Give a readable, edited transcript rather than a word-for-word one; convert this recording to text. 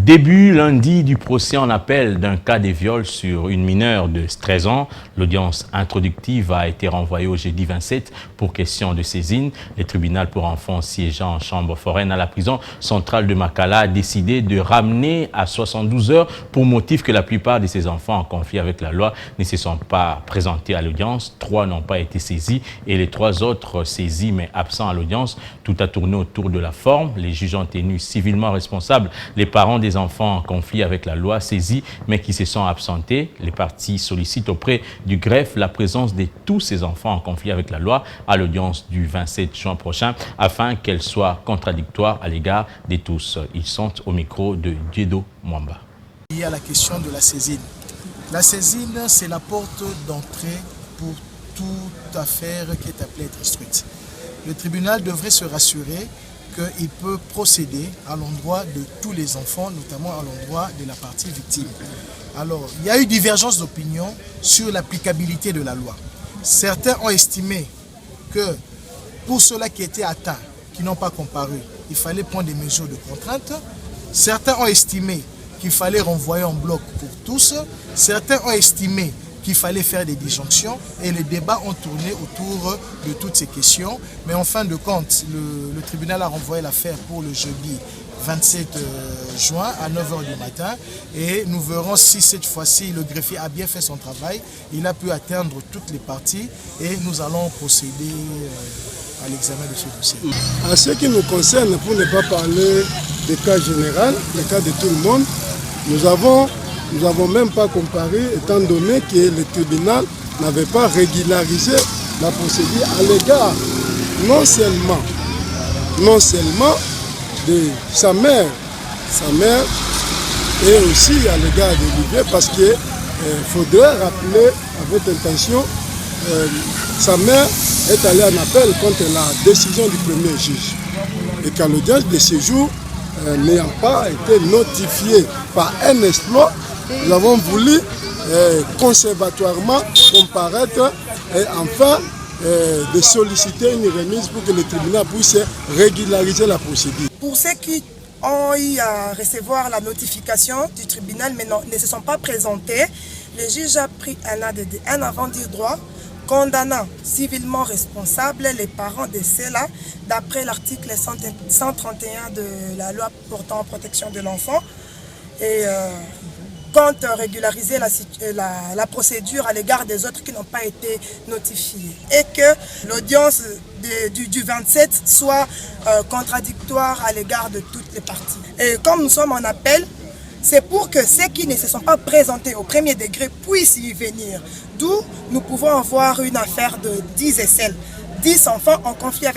Début lundi du procès en appel d'un cas de viol sur une mineure de 13 ans. L'audience introductive a été renvoyée au jeudi 27 pour question de saisine. Le tribunal pour enfants siégeant en chambre foraine à la prison centrale de Makala a décidé de ramener à 72 heures pour motif que la plupart de ces enfants en conflit avec la loi ne se sont pas présentés à l'audience. 3 n'ont pas été saisis et les 3 autres saisis mais absents à l'audience. Tout a tourné autour de la forme. Les juges ont tenu civilement responsables les parents des enfants en conflit avec la loi saisis mais qui se sont absentés. Les parties sollicitent auprès du greffe la présence de tous ces enfants en conflit avec la loi à l'audience du 27 juin prochain afin qu'elle soit contradictoire à l'égard de tous. Ils sont au micro de Diedo Mwamba. Il y a la question de la saisine. La saisine, c'est la porte d'entrée pour toute affaire qui est appelée être instruite. Le tribunal devrait se rassurer qu'il peut procéder à l'endroit de tous les enfants, notamment à l'endroit de la partie victime. Alors, il y a eu divergence d'opinion sur l'applicabilité de la loi. Certains ont estimé que pour ceux-là qui étaient atteints, qui n'ont pas comparu, il fallait prendre des mesures de contrainte. Certains ont estimé qu'il fallait renvoyer en bloc pour tous. Certains ont estimé qu'il fallait faire des disjonctions et les débats ont tourné autour de toutes ces questions. Mais en fin de compte, le tribunal a renvoyé l'affaire pour le jeudi 27 juin à 9h du matin et nous verrons si cette fois-ci le greffier a bien fait son travail. Il a pu atteindre toutes les parties et nous allons procéder à l'examen de ce dossier. En ce qui nous concerne, pour ne pas parler des cas généraux, des cas de tout le monde, nous n'avons même pas comparé, étant donné que le tribunal n'avait pas régularisé la procédure à l'égard non seulement de sa mère et aussi à l'égard d'Olivier, parce qu'il faudrait rappeler à votre intention, sa mère est allée en appel contre la décision du premier juge. Et qu'à l'audience de séjour, n'ayant pas été notifiée par un exploit, nous avons voulu conservatoirement comparaître et enfin de solliciter une remise pour que le tribunal puisse régulariser la procédure. Pour ceux qui ont eu à recevoir la notification du tribunal mais ne se sont pas présentés, le juge a pris un avant-dire droit condamnant civilement responsable les parents de ceux-là d'après l'article 131 de la loi portant protection de l'enfant et compte régulariser la procédure à l'égard des autres qui n'ont pas été notifiés et que l'audience du 27 soit contradictoire à l'égard de toutes les parties. Et comme nous sommes en appel, c'est pour que ceux qui ne se sont pas présentés au premier degré puissent y venir. D'où nous pouvons avoir une affaire de 10 essais, 10 enfants en conflit avec